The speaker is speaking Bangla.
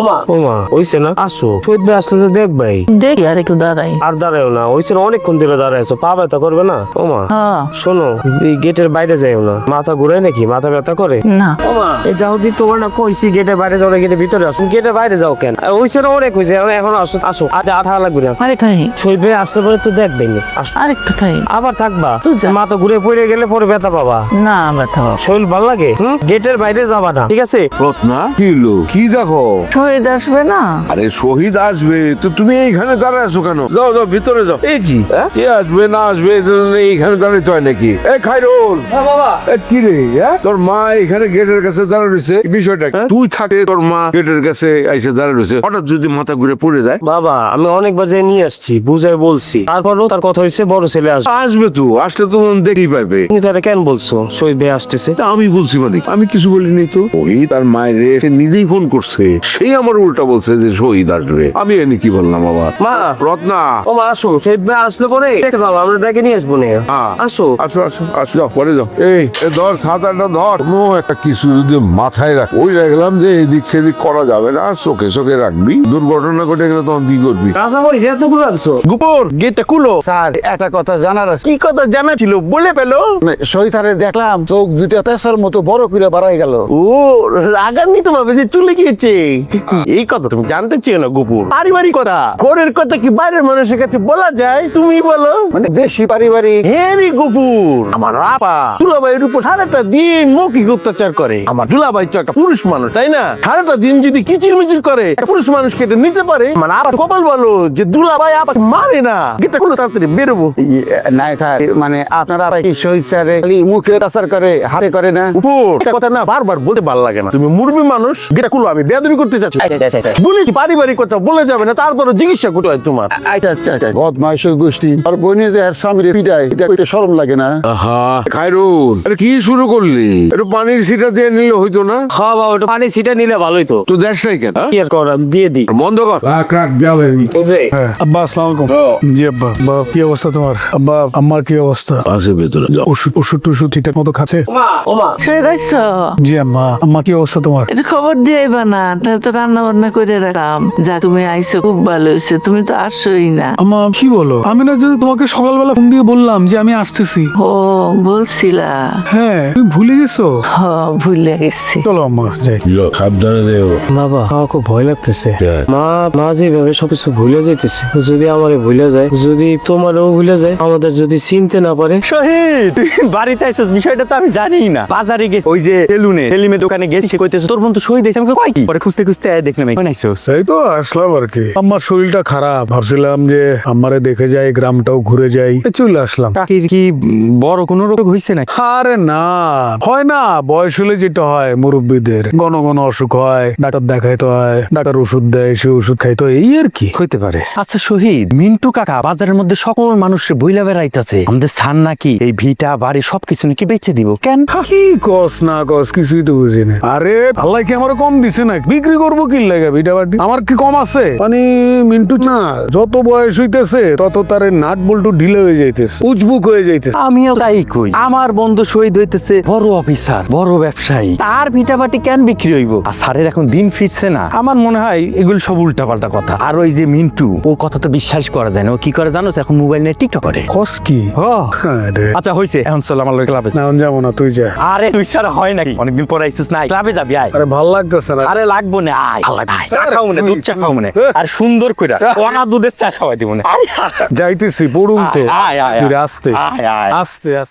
ওমা ওমা হইছে না আসো শহীদ ভাই আসলে দেখ ভাই দেখি আর একটু দাঁড়াই। আর দাঁড়াও না হইছে না অনেকক্ষণ ধরে দাঁড়ায় আছো পা ব্যথা করবে না ওমা হ্যাঁ। শোনো গেটের বাইরে যাইও না মাথা ঘুরায় নাকি মাথা ব্যথা করে না ওমা এটা যদি তোমার না কইছি গেটের বাইরে যাও না গেটের ভিতরে আসো গেটের বাইরে যাও কেন হইছে না অনেক হইছে এখন আসো আসো আধা লাগবে না আরে ঠাই শহীদ ভাই আসতে পারে তো দেখবেন আসো আরেকটু ঠাই আবার থাকবা তুই যা। মাথা ঘুরে পড়ে গেলে পরে ব্যথা পাবা না ব্যথা পাবো। শরীর ভালো লাগে গেটের বাইরে যাবা না ঠিক আছে রত্না কি হলো কি দেখো? শহীদ আসবে না? আরে শহীদ আসবে তো তুমি এইখানে দাঁড়ায় আছো কেন? যাও যাও ভিতরে যাও। এই কি কে আসবে না আসবে এটা এইখানে দাঁড়াইতে হয় নাকি? এ খাইরুল বাবা এ কি রে তোর মা এখানে গেটের কাছে দাঁড়ায় রয়েছে বিষয়টা কি? তুই থাকে তোর মা গেটের কাছে এসে দাঁড়ায় রয়েছে হঠাৎ যদি মাথা ঘুরে পড়ে যায় বাবা আমি অনেকবার যে নিয়ে আসছি বুঝাই বলছি তারপরও তার কথা হয়েছে বড় ছেলে আসবে আসবে তো আসলে তো দেখেই পাবে। তুমি তাহলে কেন বলছো শহীদ ভাই আসতেছে তা আমি বলছি মানে আমি কিছু বলিনি তো ওই তার মায়ের সে নিজেই ফোন করছে সেই আমার উল্টা বলছে যে শহীদ আসবে আমি এনে কি বললাম আবার মা রত্না ও মা আসো শহীদ ভাই আসলে পরে দেখতে পাবো আমরা ডেকে নিয়ে আসবো না আসো আসো আসো আসো যাও পরে যাও এই ধর সাঁতারটা ধর কোনো একটা কিছু যদি মাথায় রাখ ওই রাখলাম যে এদিক সেদিক করা যাবে না চোখে চোখে রাখবি দুর্ঘটনা ঘটে গেলে তখন কি করবি? কাঁচা মরি যেহেতু করে রাখছো গোপর গেটটা খুলো। স্যার একটা কথা জানার আছে। কি কথা জানা ছিল বলে পেলো? শহীদ স্যারের দেখলাম চোখ দুইটা পেশার মতো বড় করে বাড়াই গেল। ও রাগান্বিত ভাবে যে চলে গিয়েছে এই কথা তুমি জানতে চেয়ে না গোপর। পারিবারিক কথা ঘরের কথা কি বাইরের মানুষের কাছে বলা যায়? তুমি বলো। মানে দেশি পারিবারিক হেরি গোপর আমার আপা দুলাভাইয়ের উপর সারাটা দিন মৌখিক অত্যাচার করে। আমার দুলাভাই তো একটা পুরুষ মানুষ তাই না? সারাটা দিন যদি কিচির মিচির করে একটা পুরুষ মানুষকে এটা নিতে পারে মানে আবার কপাল বলো যে দুলাভাই আপাকে মারে না। গেটটা খুলে তাড়াতাড়ি বেরোবো। নাই স্যার মানে আপনারা কি শহীদ স্যার মুখে আচার করে হাতে করে না? উপর একটা কথা না বারবার বলতে ভালো লাগে না। তুমি মুরবি মানুষ গেটটা খুলো আমি বেয়াদবি করতে চাচ্ছি। বলে কি পারিবারিক কথা বলে যাবে না তারপরে চিকিৎসা করতে হয় তোমার। আচ্ছা আচ্ছা আচ্ছা বদমাইশের গোষ্ঠী আর বোনে যে আর স্বামীর পিটায় এটা কইতে শরম লাগে না? আহা খাইরুল আরে কি শুরু করলি? একটু পানির সিটা দিয়ে নিলে হইতো না? হ্যাঁ বাবা ওটা পানি সিটা নিলে ভালোই তো তো দেশ নাই কেন? কি আর করার দিয়ে দিই বন্ধ কর আব্বা আসসালামু আলাইকুম। জি আব্বা। আব্বা কি অবস্থা তোমার? আব্বা আম্মার কি অবস্থা? আসে ভেতরে যাও। ওষুধ টষুধ ঠিকঠাক মতো খাচ্ছে? ওমা শহীদ আসছ? জি আম্মা। আম্মা কি অবস্থা তোমার? এটা খবর দিয়ে না তাহলে তো রান্না বান্না করে রাখতাম। যা তুমি আইসো খুব ভালো হয়েছে, তুমি তো আসোই না। আম্মা কি বলো? আমি না যদি তোমাকে সকালবেলা ফোন দিয়ে বললাম যে আমি আসতেছি। ও বলছিলা? হ্যাঁ তুমি ভুলে গেছো? হ ভুলে গেছি। চলো আম্মা যাই। সাবধানে দেও। বাবা আমার খুব ভয় লাগতেছে হ্যাঁ। মা যেভাবে সবকিছু ভুলে যাইতেছে যদি আমারে ভুলে যায় যদি তোমারও ভুলে যায় আমাদের যদি চিনতে না পারে শহীদ তুই বাড়িতে আইসস বিষয়টা তো আমি জানি না। বাজারে গেছি ওই যে সেলিমের দোকানে গেছি সে কইতেছে তোর বোন তো শহীদ হয়েছে। আমাকে কয় কি পরে খুঁজতে খুঁজতে দেখলাম এখন আইসস। সেই তো আসলাম আর কি। আম্মার শরীরটা খারাপ ভাবছিলাম যে আম্মারে দেখে যাই গ্রামটাও ঘুরে যাই চলে আসলাম। কাকির কি বড় কোনো রোগ হইছে নাকি? আরে না হয় না বয়স হলে যেটা হয় মুরব্বীদের ঘন ঘন অসুখ হয় ডাক্তার দেখাইতে হয় ডাক্তার ওষুধ দেয় সে ওষুধ খাইতে হয় এই আর কি। হইতে পারে। আচ্ছা শহীদ মিন্টু কাকা বাজারের মধ্যে সকল মানুষের বইলা বেড়াইতেছে আমাদের সান নাকি এই ভিটা বাড়ি সবকিছু নাকি বেচে দিব কেন? কি কস না কস কিছুই তো বুঝি না। আরে আল্লাহ কি আমার কম দিছে না বিক্রি করবো কি লাগে ভিটা বাটি আমার কি কম আছে? মানে মিন্টু না যত বয়স হইতেছে তত তার নাট বল্টু ঢিলে হয়ে যাইতেছে উজবুক হয়ে যাইতেছে। আমিও তাই কই। আমার বন্ধু শহীদ হইতেছে বড় অফিসার বড় ব্যবসায়ী তার ভিটা বাটি কেন বিক্রি হইব? আর স্যারের এখন দিন ফিরছে না। আমার মনে হয় এগুলো সব উল্টাপাল্টা কথা। আর ওই যে মিন্টু ও কথা তো বিশ্বাস করা যায় না। ও কি করে জানো? এখন মোবাইল নিয়ে টিকটক করে। কস কি? আরে আচ্ছা হইছে এখন চল আমার ক্লাবে। না যাবো না তুই যা। আরে তুই ছাড়া হয় নাকি? অনেকদিন পর আইসিস না ক্লাবে যাবি আয়। আরে ভাল লাগতেছে না। আরে লাগবো না আয়। ভালো লাগে চা খাও মনে দুধ চা খাও মনে আর সুন্দর কইরা ওনা দুধের চা খাওয়াই দিব না। যাইতেছি পড়ুন তো আয়, আয়, আয়। তুই আস্তে আয়, আয়। আস্তে আস্তে।